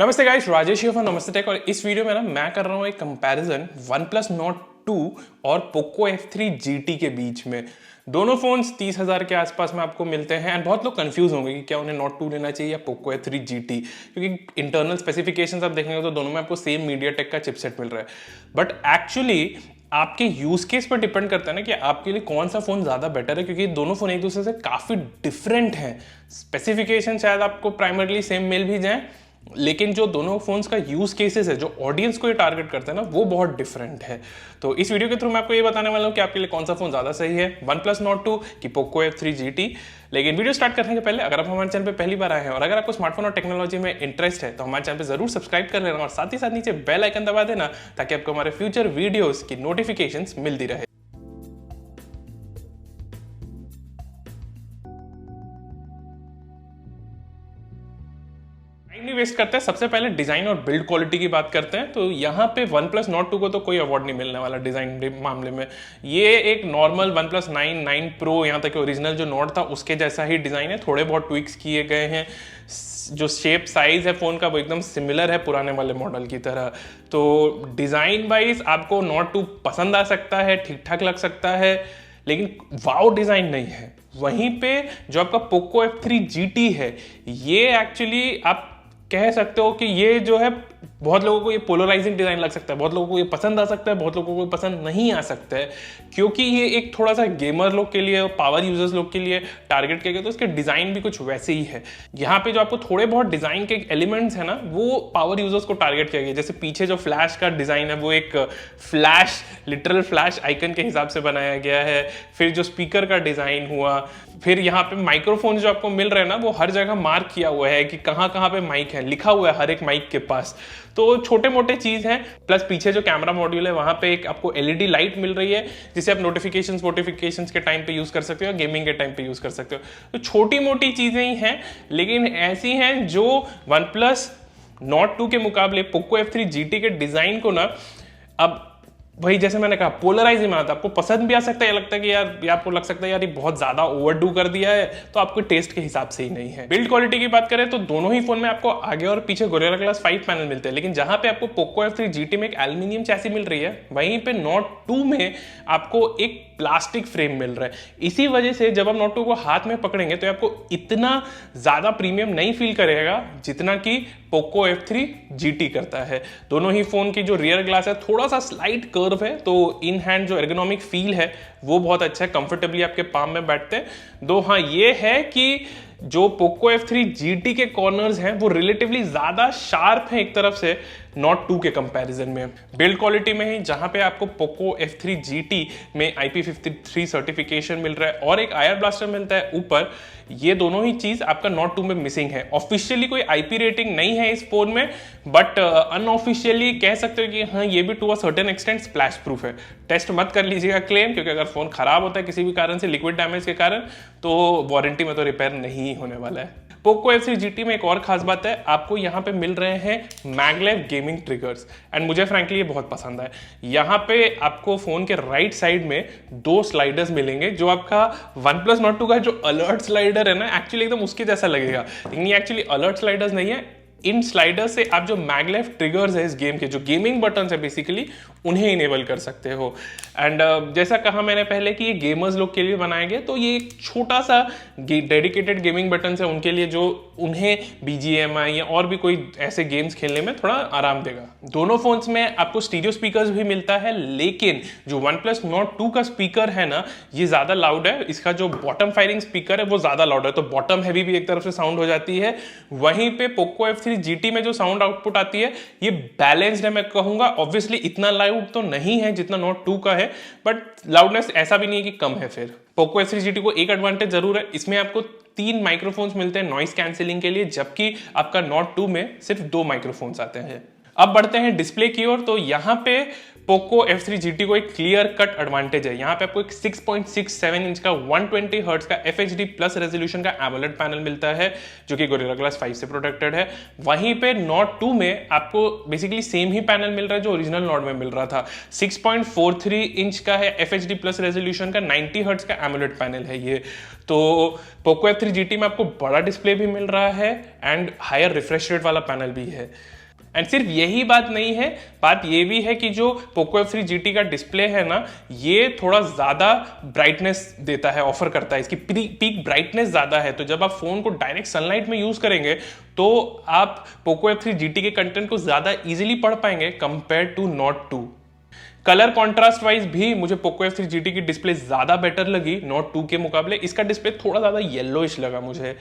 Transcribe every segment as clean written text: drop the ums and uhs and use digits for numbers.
नमस्ते guys, Rajesh here from नमस्ते take. और इस वीडियो में ना मैं कर रहा हूँ एक कंपैरिजन OnePlus Nord 2 और Poco F3 GT के बीच में। दोनों फोन्स 30,000 के आसपास में आपको मिलते हैं एंड बहुत लोग कंफ्यूज होंगे कि क्या उन्हें Nord 2 लेना चाहिए या Poco F3 GT, क्योंकि इंटरनल स्पेसिफिकेशंस आप देखेंगे तो दोनों में आपको सेम मीडियाटेक का चिपसेट मिल रहा है। बट एक्चुअली आपके यूज केस पर डिपेंड करता है ना कि आपके लिए कौन सा फोन ज्यादा बेटर है, क्योंकि दोनों फोन एक दूसरे से काफी डिफरेंट हैं। स्पेसिफिकेशन शायद आपको प्राइमरली सेम मिल भी जाए, लेकिन जो दोनों फोन्स का यूज केसेस है, जो ऑडियंस को ये टारगेट करते हैं ना, वो बहुत डिफरेंट है। तो इस वीडियो के थ्रू मैं आपको ये बताने वाला हूँ कि आपके लिए कौन सा फोन ज्यादा सही है, OnePlus Nord 2 कि Poco F3 GT। लेकिन वीडियो स्टार्ट करने के पहले अगर आप हमारे चैनल पे पहली बार आए हैं और अगर आपको स्मार्टफोन और टेक्नोलॉजी में इंटरेस्ट है तो हमारे चैनल पे जरूर सब्सक्राइब कर लेना और साथ ही साथ नीचे बेल आइकन दबा देना ताकि आपको हमारे फ्यूचर वीडियोस की नोटिफिकेशंस मिलती रहे। नहीं वेस्ट करते हैं, सबसे पहले डिजाइन और बिल्ड क्वालिटी की बात करते हैं। तो यहाँ पे OnePlus Nord 2 को तो कोई अवार्ड नहीं मिलने वाला डिजाइन मामले में। ये एक नॉर्मल OnePlus 9 Pro, यहाँ तक ओरिजिनल जो नोट था उसके जैसा ही डिजाइन है, थोड़े बहुत ट्विक्स किए गए हैं। जो शेप साइज है फोन का वो एकदम सिमिलर है पुराने वाले मॉडल की तरह। तो डिजाइन वाइज आपको Nord 2 पसंद आ सकता है, ठीक ठाक लग सकता है, लेकिन वाओ डिजाइन नहीं है। वहीं पे जो आपका Poco F3 GT है, ये एक्चुअली आप कह सकते हो कि ये जो है बहुत लोगों को ये पोलराइजिंग डिजाइन लग सकता है, बहुत लोगों को ये पसंद आ सकता है, बहुत लोगों को ये पसंद नहीं आ सकता है, क्योंकि ये एक थोड़ा सा गेमर लोग के लिए, पावर यूजर्स लोग के लिए टारगेट किया गया। तो इसके डिजाइन भी कुछ वैसे ही है। यहाँ पे जो आपको थोड़े बहुत डिजाइन के एलिमेंट्स है ना, वो पावर यूजर्स को टारगेट किया गया। जैसे पीछे जो फ्लैश का डिजाइन है वो एक फ्लैश, लिटरल फ्लैश आइकन के हिसाब से बनाया गया है। फिर जो स्पीकर का डिजाइन हुआ, फिर यहाँ पे माइक्रोफोन जो आपको मिल रहे हैं ना, वो हर जगह मार्क किया हुआ है कि कहाँ कहाँ पे माइक है, लिखा हुआ है हर एक माइक के पास। तो छोटे मोटे चीज हैं। प्लस पीछे जो कैमरा मॉड्यूल है वहां पे एक आपको एलईडी लाइट मिल रही है, जिसे आप नोटिफिकेशंस के टाइम पे यूज कर सकते हो, गेमिंग के टाइम पे यूज कर सकते हो। तो छोटी मोटी चीजें ही हैं, लेकिन ऐसी हैं जो OnePlus Nord 2 के मुकाबले Poco F3 GT के डिजाइन को ना, अब वही जैसे मैंने कहा, पोलराइज में आता है। आपको पसंद भी आ सकता है, लगता है कि यार, या आपको लग सकता है यार ये बहुत ज्यादा ओवरडू कर दिया है, तो आपको टेस्ट के हिसाब से ही नहीं है। बिल्ड क्वालिटी की बात करें तो दोनों ही फोन में आपको आगे और पीछे Gorilla Glass 5 पैनल मिलते हैं, लेकिन जहां पे आपको Poco F3 GT में एक एल्यूमिनियम चैसी मिल रही है, वहीं पे Nord 2 में आपको एक प्लास्टिक फ्रेम मिल रहा है। इसी वजह से जब आप Nord 2 को हाथ में पकड़ेंगे तो आपको इतना ज्यादा प्रीमियम नहीं फील करेगा जितना कि Poco F3 GT करता है। दोनों ही फोन की जो रियर ग्लास है थोड़ा सा स्लाइट कर्व है, तो इन हैंड जो एर्गोनॉमिक फील है वो बहुत अच्छा है, कंफर्टेबली आपके पाम में बैठते हैं। दो हाँ ये है कि जो Poco F3 GT के कॉर्नर्स हैं वो रिलेटिवली ज्यादा शार्प हैं एक तरफ से Nord 2 के कंपैरिजन में। बिल्ड क्वालिटी में ही जहां पे आपको Poco F3 GT में IP53 सर्टिफिकेशन मिल रहा है और एक IR ब्लास्टर मिलता है ऊपर, ये दोनों ही चीज आपका Nord 2 में मिसिंग है। ऑफिशियली कोई IP रेटिंग नहीं है इस फोन में, बट अनऑफिशियली कह सकते हो कि हाँ ये भी to a certain extent splash proof है। टेस्ट मत कर लीजिएगा क्लेम, क्योंकि अगर फोन खराब होता है किसी भी कारण से, लिक्विड डैमेज के कारण, तो वारंटी में तो रिपेयर नहीं होने वाला है। Poco F3 GT में एक और खास बात है, आपको यहाँ पे मिल रहे हैं मैगलेव गेमिंग ट्रिगर्स, एंड मुझे फ्रैंकली ये बहुत पसंद है। यहाँ पे आपको फोन के राइट साइड में दो स्लाइडर्स मिलेंगे, जो आपका OnePlus Nord 2 का जो अलर्ट स्लाइडर है ना, एक्चुअली एकदम उसके जैसा लगेगा, लेकिन ये एक्चुअली अलर्ट स्लाइडर्स नहीं है। इन स्लाइडर से आप जो मैगलेव ट्रिगर्स है इस गेम के, जो गेमिंग बटन है बेसिकली, उन्हें इनेबल कर सकते हो। एंड जैसा कहा मैंने पहले कि ये गेमर्स लोग के लिए बनाए गए, तो ये एक छोटा सा डेडिकेटेड गेमिंग बटन है उनके लिए, जो उन्हें BGMI या और भी कोई ऐसे गेम्स खेलने में थोड़ा आराम देगा। दोनों फोन्स में आपको स्टीरियो स्पीकर्स भी मिलता है, लेकिन जो OnePlus Nord 2 का स्पीकर है ना, ये ज्यादा लाउड है। इसका जो बॉटम फायरिंग स्पीकर है वो ज्यादा लाउड है, तो बॉटम हैवी भी एक तरफ से साउंड हो जाती है। वहीं पे Poco F3 GT में जो साउंड आउटपुट आती है ये बैलेंस्ड है, मैं कहूंगा। ऑब्वियसली इतना लाउड तो नहीं है जितना Nord 2 का है, बट लाउडनेस ऐसा भी नहीं है कि कम है। फिर Poco F3 GT को एक एडवांटेज जरूर है, इसमें आपको 3 माइक्रोफोन्स मिलते हैं नॉइस कैंसिलिंग के लिए, जबकि आपका Nord 2 में सिर्फ 2 माइक्रोफोन्स आते हैं। अब बढ़ते हैं डिस्प्ले की ओर। तो यहाँ पे पोको F3 GT को एक क्लियर कट एडवांटेज है। यहाँ पे आपको एक 6.67 इंच का 120 हर्ट्ज का FHD प्लस रेजोल्यूशन का एमोलेड पैनल मिलता है जो कि गोरिल्ला ग्लास 5 से प्रोटेक्टेड है। वहीं पे नॉट 2 में आपको बेसिकली सेम ही पैनल मिल रहा है जो ओरिजिनल नॉट में मिल रहा था। 6.43 इंच का है FHD प्लस रेजोल्यूशन का 90 हर्ट्ज का एमोलेड पैनल है ये। तो पोको F3 GT में आपको बड़ा डिस्प्ले भी मिल रहा है एंड हायर रिफ्रेश रेट वाला पैनल भी है। एंड सिर्फ यही बात नहीं है, बात ये भी है कि जो पोको F3 GT का डिस्प्ले है ना, ये थोड़ा ज़्यादा ब्राइटनेस देता है, ऑफर करता है, इसकी पीक ब्राइटनेस ज़्यादा है। तो जब आप फोन को डायरेक्ट सनलाइट में यूज़ करेंगे तो आप पोको F3 GT के कंटेंट को ज़्यादा इजीली पढ़ पाएंगे compare to Note 2। Colour contrast wise भी मुझे पोको F3 GT की डिस्प्ले ज्यादा बेटर लगी नोट 2 के मुकाबले। इसका डिस्प्ले थोड़ा ज्यादा येलोइश लगा मुझे।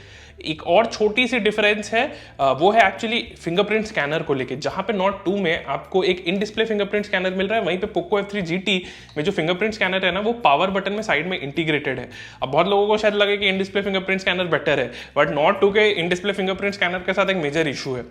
एक और छोटी सी डिफरेंस है, वो है एक्चुअली फिंगरप्रिंट स्कैनर को लेके। जहां पे नोट 2 में आपको एक इन डिस्प्ले फिंगरप्रिंट स्कैनर मिल रहा है, वहीं पे पोको F3 GT में जो फिंगरप्रिंट स्कैनर है ना, वो पावर बटन में साइड में इंटीग्रेटेड है। अब बहुत लोगों को शायद लगे कि in display fingerprint scanner better है, बट नोट 2 के इन डिस्प्ले फिंगरप्रिंट स्कैनर के साथ एक मेजर इशू है,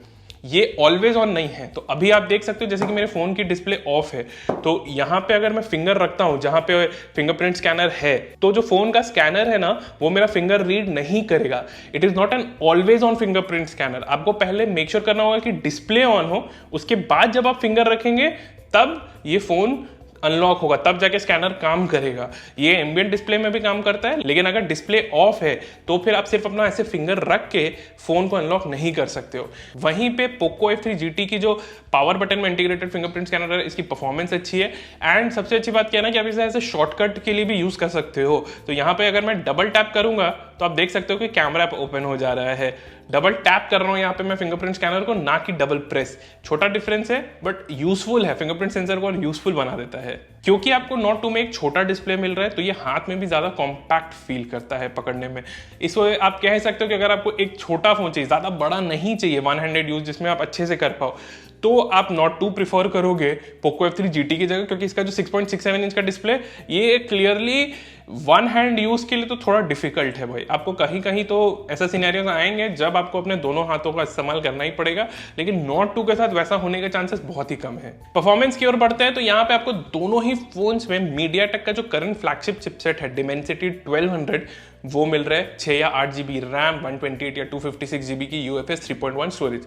ये ऑलवेज ऑन नहीं है। तो अभी आप देख सकते हो जैसे कि मेरे फोन की डिस्प्ले ऑफ है, तो यहां पे अगर मैं फिंगर रखता हूं जहां पे फिंगरप्रिंट स्कैनर है, तो जो फोन का स्कैनर है ना, वो मेरा फिंगर रीड नहीं करेगा। It is not an always on fingerprint scanner. आपको पहले मेक श्योर करना होगा कि डिस्प्ले ऑन हो, उसके बाद जब आप फिंगर रखेंगे तब ये फोन अनलॉक होगा, तब जाके स्कैनर काम करेगा। ये एम्बिएंट डिस्प्ले में भी काम करता है, लेकिन अगर डिस्प्ले ऑफ है तो फिर आप सिर्फ अपना ऐसे फिंगर रख के फोन को अनलॉक नहीं कर सकते हो। वहीं पे पोको F3 GT की जो पावर बटन में इंटीग्रेटेड फिंगरप्रिंट स्कैनर है, इसकी परफॉर्मेंस अच्छी है। एंड सबसे अच्छी बात क्या है ना कि आप इसे ऐसे शॉर्टकट के लिए भी यूज कर सकते हो। तो यहाँ पे अगर मैं डबल टैप करूंगा तो आप देख सकते हो कि कैमरा ऐप ओपन हो जा रहा है। डबल टैप कर रहा हूं यहाँ पे मैं फिंगरप्रिंट स्कैनर को, ना कि डबल प्रेस। छोटा डिफरेंस है बट यूजफुल है, फिंगरप्रिंट सेंसर को और यूजफुल बना देता है। क्योंकि आपको नोट 2 में एक छोटा डिस्प्ले मिल रहा है, तो ये हाथ में भी ज्यादा कॉम्पैक्ट फील करता है पकड़ने में। इसको आप कह सकते हो कि अगर आपको एक छोटा फोन चाहिए, ज्यादा बड़ा नहीं चाहिए, वन हैंडेड यूज जिसमें आप अच्छे से कर पाओ, तो आप नोट 2 प्रीफर करोगे पोको F3 GT की जगह, क्योंकि इसका जो 6.67 इंच का डिस्प्ले, ये क्लियरली वन हैंड यूज के लिए तो थोड़ा डिफिकल्ट है भाई। आपको कहीं कहीं तो ऐसा सिनेरियोस आएंगे जब आपको अपने दोनों हाथों का इस्तेमाल करना ही पड़ेगा, लेकिन नोट 2 के साथ वैसा होने के चांसेस बहुत ही कम है। परफॉर्मेंस की ओर बढ़ते हैं तो यहाँ पे आपको दोनों ही फोन्स में मीडियाटेक का जो करंट फ्लैगशिप चिपसेट है डिमेंसिटी 1200, वो मिल रहा है। 6 या 8 GB रैम, 128 या 256 GB की UFS 3.1 स्टोरेज।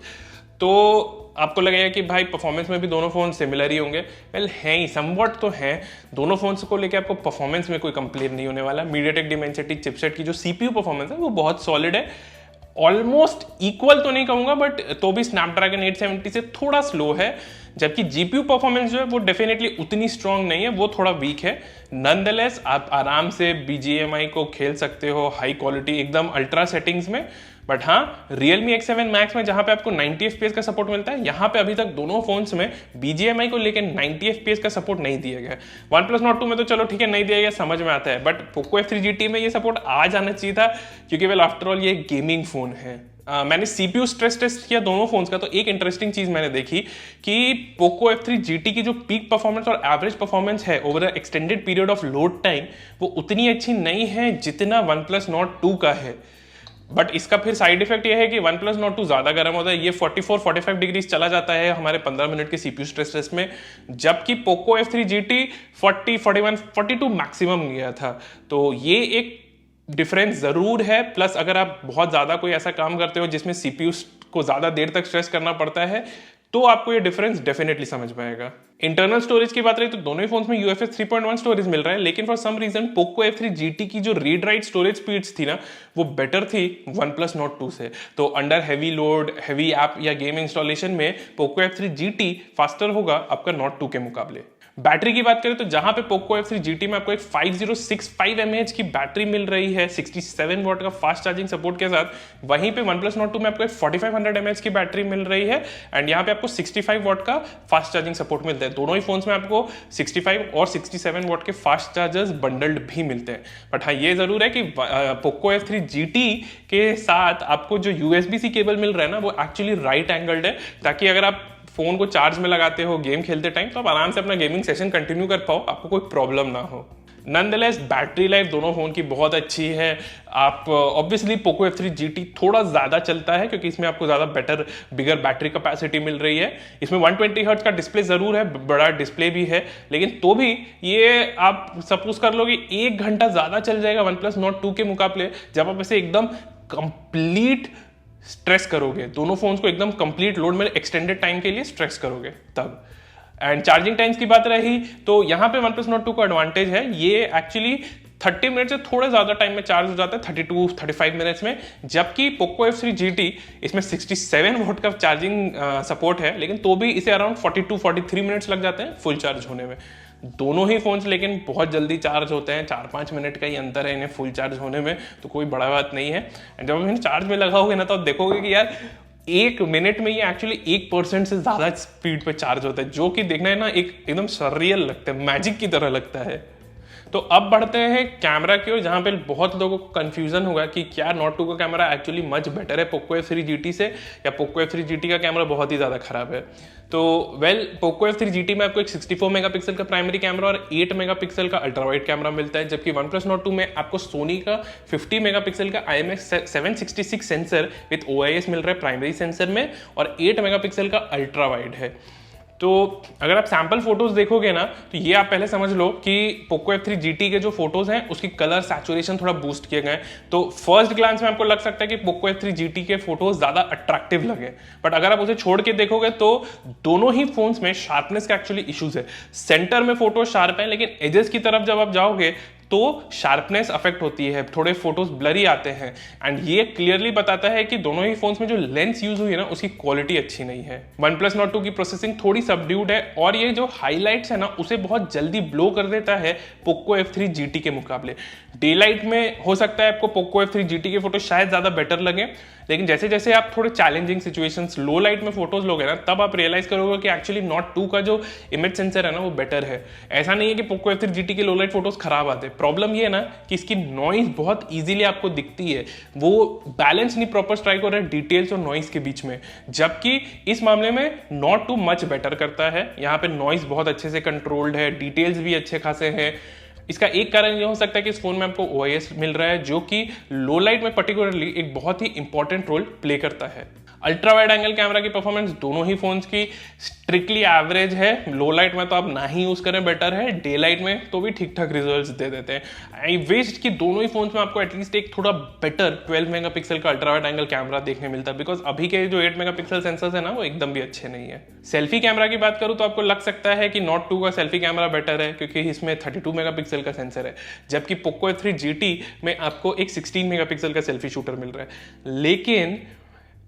तो आपको लगेगा कि भाई परफॉर्मेंस में भी दोनों फोन सिमिलर ही होंगे। वेल है ही, समवट तो है। दोनों फोन्स को लेके आपको परफॉर्मेंस में कोई कंप्लेन नहीं होने वाला। मीडियाटेक डिमेंसिटी चिपसेट की जो CPU परफॉर्मेंस है वो बहुत सॉलिड है, ऑलमोस्ट इक्वल तो नहीं कहूंगा बट तो भी स्नैपड्रैगन 870 से थोड़ा स्लो है। जबकि GPU परफॉर्मेंस जो है वो डेफिनेटली उतनी स्ट्रांग नहीं है, वो थोड़ा वीक है। नॉनदलेस आप आराम से BGMI को खेल सकते हो हाई क्वालिटी एकदम अल्ट्रा सेटिंग्स में। बट हाँ, Realme X7 Max में जहां पे आपको 90 FPS का सपोर्ट मिलता है, यहाँ पे अभी तक दोनों फोन्स में BGMI को लेकर 90 FPS का सपोर्ट नहीं दिया गया। OnePlus Nord 2 में तो चलो ठीक है नहीं दिया गया, समझ में आता है, बट पोको F3 GT में ये सपोर्ट आ जाना चाहिए था, क्योंकि वेल आफ्टर ऑल ये गेमिंग फोन है। मैंने CPU स्ट्रेस टेस्ट किया दोनों फोन्स का, तो एक इंटरेस्टिंग चीज मैंने देखी कि पोको F3 GT की जो पीक परफॉर्मेंस और एवरेज परफॉर्मेंस है over the extended period of load time, वो उतनी अच्छी नहीं है जितना OnePlus Nord 2 का है। बट इसका फिर साइड इफेक्ट ये है कि OnePlus Nord 2 ज्यादा गर्म होता है, ये 44-45 डिग्री चला जाता है हमारे 15 मिनट के CPU स्ट्रेस टेस्ट में, जबकि पोको F3 GT 40, 41, 42 मैक्सिमम गया था। तो ये एक डिफरेंस जरूर है। प्लस अगर आप बहुत ज्यादा कोई ऐसा काम करते हो जिसमें CPU को ज्यादा देर तक स्ट्रेस करना पड़ता है, तो आपको ये डिफरेंस डेफिनेटली समझ में आएगा। इंटरनल स्टोरेज की बात रही तो दोनों ही फोन्स में UFS 3.1 स्टोरेज मिल रहा है, लेकिन for some reason Poco F3 GT की जो रीड राइट स्टोरेज स्पीड्स थी ना, वो बेटर थी OnePlus Nord 2 से। तो under heavy load, heavy app या गेम इंस्टॉलेशन में पोको F3 GT फास्टर होगा आपका Nord 2 के मुकाबले। बैटरी की बात करें तो जहां पे पोको F3 GT में आपको एक 5065 mAh की बैटरी मिल रही है 67 वॉट का फास्ट चार्जिंग सपोर्ट के साथ, वहीं पे OnePlus Nord 2 में आपको एक 4500 mAh की बैटरी मिल रही है एंड यहाँ पे आपको 65 वॉट का फास्ट चार्जिंग सपोर्ट मिलता है। दोनों ही फोन्स में आपको 65 और 67 वॉट के फास्ट चार्जर्स बंडल्ड भी मिलते हैं। बट हाँ, ये जरूर है कि पोको F3 GT के साथ आपको जो USB-C केबल मिल रहा है ना, वो एक्चुअली राइट एंगल्ड है, ताकि अगर आप फोन को चार्ज में लगाते हो गेम खेलते टाइम, तो आप आराम से अपना गेमिंग सेशन कंटिन्यू कर पाओ, आपको कोई प्रॉब्लम ना हो। नॉनदलेस बैटरी लाइफ दोनों फोन की बहुत अच्छी है। आप ऑब्वियसली पोको F3 GT थोड़ा ज़्यादा चलता है क्योंकि इसमें आपको ज़्यादा बेटर बिगर बैटरी कैपेसिटी मिल रही है। इसमें 120 हर्ट्ज का डिस्प्ले ज़रूर है, बड़ा डिस्प्ले भी है, लेकिन तो भी ये आप सपोज कर लो कि 1 घंटा ज़्यादा चल जाएगा OnePlus Nord 2 के मुकाबले, जब आप इसे एकदम कंप्लीट स्ट्रेस करोगे, दोनों फोन्स को एकदम कंप्लीट लोड में एक्सटेंडेड टाइम के लिए स्ट्रेस करोगे तब। एंड चार्जिंग टाइम्स की बात रही तो यहाँ पे OnePlus Nord 2 का एडवांटेज है, ये एक्चुअली 30 मिनट से थोड़े ज्यादा टाइम में चार्ज हो जाता है, 32-35 मिनट्स में, जबकि पोको F3 GT इसमें 67 वोट का चार्जिंग सपोर्ट है, लेकिन तो भी इसे अराउंड 42-43 मिनट्स लग जाते हैं फुल चार्ज होने में। दोनों ही फोन्स लेकिन बहुत जल्दी चार्ज होते हैं, 4-5 मिनट का ही अंतर है इन्हें फुल चार्ज होने में, तो कोई बड़ा बात नहीं है। एंड जब इन्हें चार्ज में लगाओगे ना तो आप देखोगे कि यार 1 मिनट में ये एक्चुअली 1% से ज्यादा स्पीड पे चार्ज होता है, जो कि देखना है ना एकदम सररियल लगता है, मैजिक की तरह लगता है। तो अब बढ़ते हैं कैमरा की ओर, जहां पे बहुत लोगों को कंफ्यूजन होगा कि क्या Nord 2 का कैमरा एक्चुअली मच बेटर है पोको F3 GT से, या पोको F3 GT का कैमरा बहुत ही ज़्यादा खराब है। तो पोको F3 GT में आपको एक 64 मेगापिक्सल का प्राइमरी कैमरा और 8 मेगापिक्सल का अल्ट्रा वाइड कैमरा मिलता है, जबकि OnePlus Nord 2 में आपको सोनी का 50 मेगापिक्सल का IMX766 सेंसर विद OIS मिल रहा है प्राइमरी सेंसर में, और 8 मेगापिक्सल का अल्ट्रा वाइड है। तो अगर आप सैंपल फोटोज देखोगे ना तो ये आप पहले समझ लो कि पोको F3 GT के जो फोटोज हैं उसकी कलर सैचुरेशन थोड़ा बूस्ट किए गए। तो फर्स्ट ग्लांस में आपको लग सकता है कि पोको F3 GT के फोटोज ज्यादा अट्रैक्टिव लगे, बट अगर आप उसे छोड़ के देखोगे तो दोनों ही फोन्स में शार्पनेस का एक्चुअली इश्यूज है। सेंटर में फोटो शार्प है, लेकिन एजेस की तरफ जब आप जाओगे तो शार्पनेस अफेक्ट होती है, थोड़े फोटोज ब्लरी आते हैं। एंड ये क्लियरली बताता है कि दोनों ही फोन्स में जो लेंस यूज हुई है ना उसकी क्वालिटी अच्छी नहीं है। OnePlus Nord 2 की प्रोसेसिंग थोड़ी सबड्यूड है, और ये जो हाईलाइट्स है ना उसे बहुत जल्दी ब्लो कर देता है पोको F3 GT के मुकाबले। डे लाइट में हो सकता है आपको पोको F3 GT के फोटो शायद ज्यादा बेटर लगे, लेकिन जैसे जैसे आप थोड़े चैलेंजिंग सिचुएशंस लो लाइट में फोटोज लोगे ना तब आप रियलाइज करोगे कि एक्चुअली Nord 2 का जो इमेज सेंसर है ना वो बेटर है। ऐसा नहीं है कि पोको F3 GT के लो लाइट फोटोज खराब आते, प्रॉब्लम ये है ना कि इसकी नॉइज बहुत इजीली आपको दिखती है, वो बैलेंस नहीं प्रॉपर स्ट्राइक हो रहा है डिटेल्स और नॉइज के बीच में, जबकि इस मामले में Nord 2 मच बेटर करता है। यहाँ पे नॉइज बहुत अच्छे से कंट्रोल्ड है, डिटेल्स भी अच्छे खासे हैं। इसका एक कारण यह हो सकता है कि इस फोन में आपको OIS मिल रहा है, जो कि लो लाइट में पर्टिकुलरली एक बहुत ही इंपॉर्टेंट रोल प्ले करता है। अल्ट्रा वाइड एंगल कैमरा की परफॉर्मेंस दोनों ही फोन्स की स्ट्रिक्टली एवरेज है। लो लाइट में तो आप ना ही यूज करें बेटर है, डे लाइट में तो भी ठीक ठाक रिजल्ट्स दे देते हैं। आई विश कि दोनों ही फोन्स में आपको एटलीस्ट एक थोड़ा बेटर 12 मेगापिक्सल का अल्ट्रा वाइड एंगल कैमरा देखने मिलता है, बिकॉज अभी के जो 8 मेगापिक्सल सेंसर्स है ना वो एकदम भी अच्छे नहीं है। सेल्फी कैमरा की बात करूं तो आपको लग सकता है कि Nord 2 का सेल्फी कैमरा बेटर है क्योंकि इसमें 32 मेगापिक्सल का सेंसर है, जबकि पोको F3 GT में आपको एक 16 मेगापिक्सल का सेल्फी शूटर मिल रहा है। लेकिन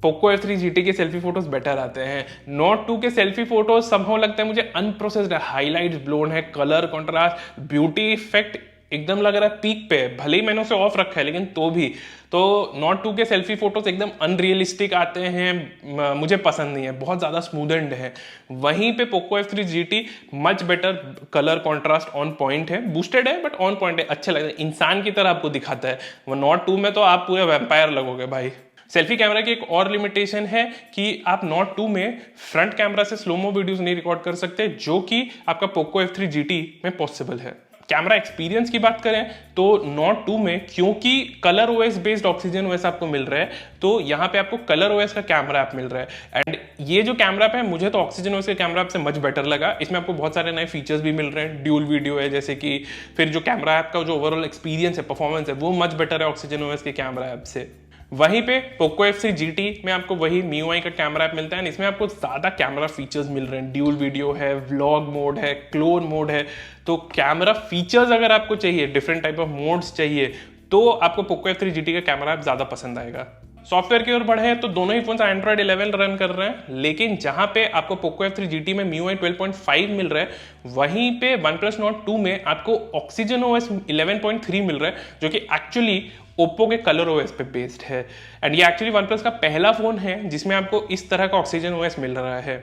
पोको F3 GT के सेल्फी फोटोज बेटर आते हैं। Nord 2 के सेल्फी फोटोज समहाउ लगता है मुझे अनप्रोसेस्ड है, हाईलाइट्स ब्लोन है, कलर कॉन्ट्रास्ट, ब्यूटी इफेक्ट एकदम लग रहा है पीक पे, भले ही मैंने उसे ऑफ रखा है लेकिन तो भी। तो Nord 2 के सेल्फी फोटोज एकदम अनरियलिस्टिक आते हैं, मुझे पसंद नहीं है, बहुत ज्यादा स्मूदेंड है। वहीं पे Poco F3 GT much better, colour contrast on point है, बूस्टेड है बट ऑन पॉइंट है, अच्छा लगता है, इंसान की तरह आपको दिखाता है। वो Nord 2 में तो आप पूरे वैम्पायर लगोगे भाई। सेल्फी कैमरा की एक और लिमिटेशन है कि आप Nord 2 में फ्रंट कैमरा से स्लोमो वीडियोस नहीं रिकॉर्ड कर सकते, जो कि आपका पोको F3 GT में पॉसिबल है। कैमरा एक्सपीरियंस की बात करें तो Nord 2 में क्योंकि colour OS based oxygen OS आपको मिल रहा है, तो यहाँ पे आपको कलर OS का कैमरा ऐप मिल रहा है। एंड ये जो कैमरा ऐप है मुझे तो ऑक्सीजन OS के कैमरा ऐप से मच बेटर लगा। इसमें आपको बहुत सारे नए फीचर्स भी मिल रहे हैं, ड्यूल वीडियो है जैसे कि, फिर जो कैमरा ऐप का जो ओवरऑल एक्सपीरियंस है, परफॉर्मेंस है, वो मच बेटर है ऑक्सीजन OS के कैमरा ऐप से। वहीं पे पोको F3 GT में आपको वही MIUI का कैमरा ऐप मिलता है, इसमें आपको ज्यादा कैमरा फीचर्स मिल रहे हैं, ड्यूल वीडियो है, व्लॉग मोड है, क्लोन मोड है। तो कैमरा फीचर्स अगर आपको चाहिए, डिफरेंट टाइप ऑफ मोड्स चाहिए, तो आपको पोको F3 GT का कैमरा ऐप ज्यादा पसंद आएगा। सॉफ्टवेयर की ओर बढ़े तो दोनों ही फोन Android 11 रन कर रहे हैं, लेकिन जहां पे आपको पोको F3 GT में MIUI 12.5 मिल रहा है, वहीं पे OnePlus Nord 2 में आपको Oxygen OS 11.3 मिल रहा है, जो कि एक्चुअली ओप्पो के कलर OS पे बेस्ड है। एंड ये एक्चुअली OnePlus का पहला फोन है जिसमें आपको इस तरह का Oxygen OS मिल रहा है।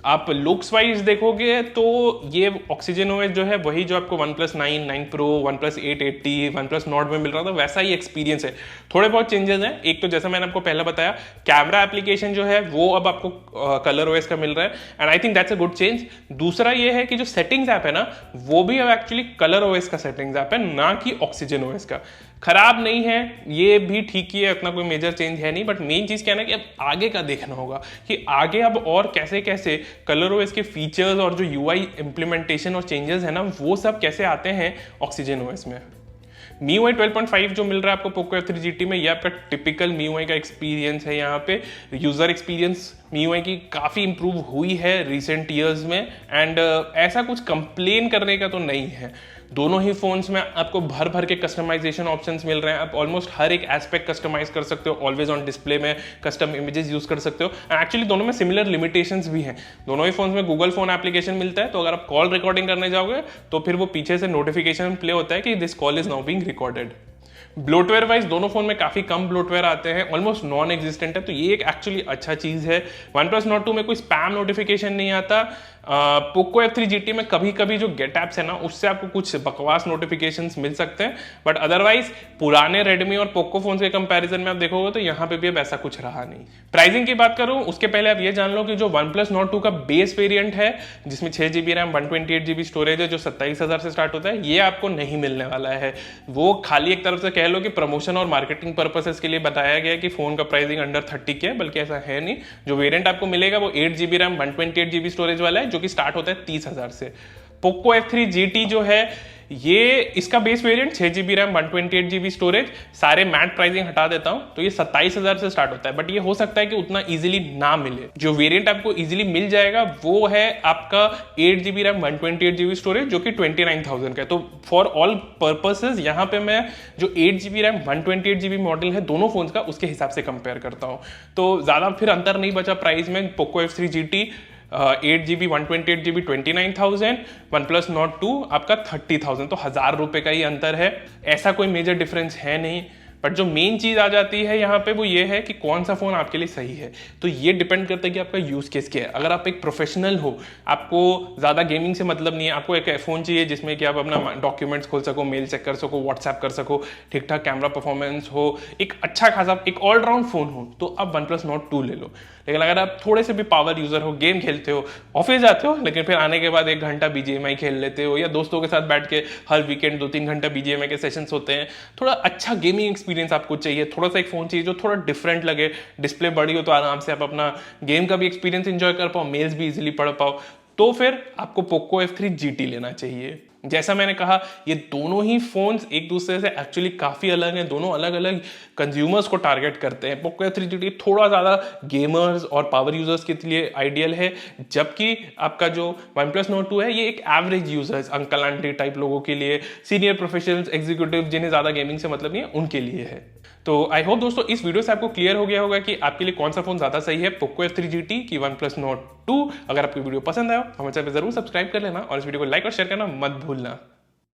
आप लुक्स वाइज देखोगे तो ये ऑक्सीजन ओएस जो है वही जो आपको OnePlus 9, 9 Pro, OnePlus 880, OnePlus Nord में मिल रहा था वैसा ही एक्सपीरियंस है। थोड़े बहुत चेंजेस हैं। एक तो जैसा मैंने आपको पहले बताया, कैमरा एप्लीकेशन जो है वो अब आपको कलर ओएस का मिल रहा है, and I think that's a good change. दूसरा ये है कि जो सेटिंग्स ऐप है ना, वो भी अब एक्चुअली कलर ओएस का सेटिंग्स ऐप है, ना कि ऑक्सीजन ओएस का। खराब नहीं है, ये भी ठीक ही है, उतना कोई मेजर चेंज है नहीं, बट मेन चीज क्या है ना कि अब आगे का देखना होगा कि आगे अब और कैसे कैसे कलर ओएस के फीचर्स और जो यूआई इंप्लीमेंटेशन और चेंजेस है ना, वो सब कैसे आते हैं ऑक्सीजन ओएस में। MIUI 12.5 जो मिल रहा है आपको पोको F3 GT में, ये आपका टिपिकल MIUI का एक्सपीरियंस है। यहाँ पे यूजर एक्सपीरियंस MIUI की काफ़ी इंप्रूव हुई है रिसेंट ईयर्स में, एंड ऐसा कुछ कंप्लेन करने का तो नहीं है। दोनों ही फोन्स में आपको भर भर के कस्टमाइजेशन ऑप्शंस मिल रहे हैं। आप ऑलमोस्ट हर एक एस्पेक्ट कस्टमाइज कर सकते हो, ऑलवेज ऑन डिस्प्ले में कस्टम इमेजेस यूज कर सकते हो, एंड एक्चुअली दोनों में सिमिलर लिमिटेशंस भी हैं। दोनों ही फोन्स में गूगल फोन एप्लीकेशन मिलता है, तो अगर आप कॉल रिकॉर्डिंग करने जाओगे तो फिर वो पीछे से नोटिफिकेशन प्ले होता है कि this call is now being recorded. Bloatware wise दोनों फोन में काफी कम ब्लोटवेयर आते हैं, ऑलमोस्ट नॉन एग्जिस्टेंट है, तो ये एक एक्चुअली अच्छा चीज है। OnePlus Nord 2 में कोई स्पैम नोटिफिकेशन नहीं आता। पोको F3 GT में कभी कभी जो गेट एप्स है ना, उससे आपको कुछ बकवास नोटिफिकेशंस मिल सकते हैं, बट अदरवाइज पुराने रेडमी और पोको फोन के कंपैरिजन में आप देखोगे तो यहाँ पे भी अब ऐसा कुछ रहा नहीं। प्राइसिंग की बात करूं उसके पहले आप ये जान लो कि जो OnePlus Nord 2 का बेस वेरिएंट है, जिसमें 6GB रैम 128GB स्टोरेज है, जो 27,000 से स्टार्ट होता है, ये आपको नहीं मिलने वाला है। वो खाली एक तरफ से कह लो कि प्रमोशन और मार्केटिंग पर्पसेस के लिए बताया गया कि फोन का प्राइसिंग अंडर 30 के, बल्कि ऐसा है नहीं। जो वेरिएंट आपको मिलेगा वो 8GB रैम 128GB स्टोरेज वाला है, जो कि स्टार्ट होता है 30,000 से। पोको F3 GT जो है, ये इसका base variant 6GB RAM 128GB storage, सारे मैट प्राइसिंग हटा देता हूं तो ये 27,000 से स्टार्ट होता है, बट ये हो सकता है कि उतना इजीली ना मिले। जो वेरिएंट आपको इजीली मिल जाएगा वो है आपका 8GB रैम 128GB स्टोरेज, जो कि 29,000 का है। तो फॉर ऑल पर्पसेस यहाँ पे मैं जो 8GB रैम 128GB मॉडल है दोनों फोन्स का, उसके हिसाब से कंपेयर करता हूँ, तो ज्यादा फिर अंतर नहीं बचा प्राइस में। Poco F3 GT 8GB 128GB 29,000, OnePlus Nord 2 आपका 30,000, तो 1,000 रुपए का ही अंतर है। ऐसा कोई मेजर डिफरेंस है नहीं, बट जो मेन चीज आ जाती है यहाँ पे वो ये है कि कौन सा फोन आपके लिए सही है। तो ये डिपेंड करता है कि आपका यूज केस क्या है। अगर आप एक प्रोफेशनल हो, आपको ज्यादा गेमिंग से मतलब नहीं है, आपको एक फोन चाहिए जिसमें कि आप अपना डॉक्यूमेंट्स खोल सको, मेल चेक कर सको, व्हाट्सएप कर सको, ठीक ठाक कैमरा परफॉर्मेंस हो, एक अच्छा खासा एक ऑलराउंड फोन हो, तो आप OnePlus Nord 2 ले लो। लेकिन अगर आप थोड़े से भी पावर यूजर हो, गेम खेलते हो, ऑफिस जाते हो, लेकिन फिर आने के बाद 1 घंटा BGMI खेल लेते हो, या दोस्तों के साथ बैठ के हर वीकेंड 2-3 घंटा BGMI के सेशंस होते हैं, थोड़ा अच्छा गेमिंग एक्सपीरियंस आपको चाहिए, थोड़ा सा एक फोन चाहिए जो थोड़ा डिफरेंट लगे, डिस्प्ले बड़ी हो तो आराम से आप अपना गेम का भी एक्सपीरियंस एंजॉय कर पाओ, मेल्स भी इजीली पढ़ पाओ, तो फिर आपको पोको F3 GT लेना चाहिए। जैसा मैंने कहा, ये दोनों ही फोन्स एक दूसरे से एक्चुअली काफी अलग हैं, दोनों अलग अलग कंज्यूमर्स को टारगेट करते हैं। पोको F3 GT थोड़ा ज्यादा गेमर्स और पावर यूजर्स के लिए आइडियल है, जबकि आपका जो OnePlus Nord 2 है ये एक average users, uncle aunty type लोगों के लिए, सीनियर प्रोफेशनल्स, एग्जीक्यूटिव जिन्हें ज्यादा गेमिंग से मतलब नहीं है, उनके लिए है। तो आई होप दोस्तों इस वीडियो से आपको क्लियर हो गया होगा कि आपके लिए कौन सा फोन ज्यादा सही है, पोको F3 GT की OnePlus Nord 2। अगर आपको वीडियो पसंद आया तो हमारे चैनल पे जरूर सब्सक्राइब कर लेना और इस वीडियो को लाइक और शेयर करना मत भूलना।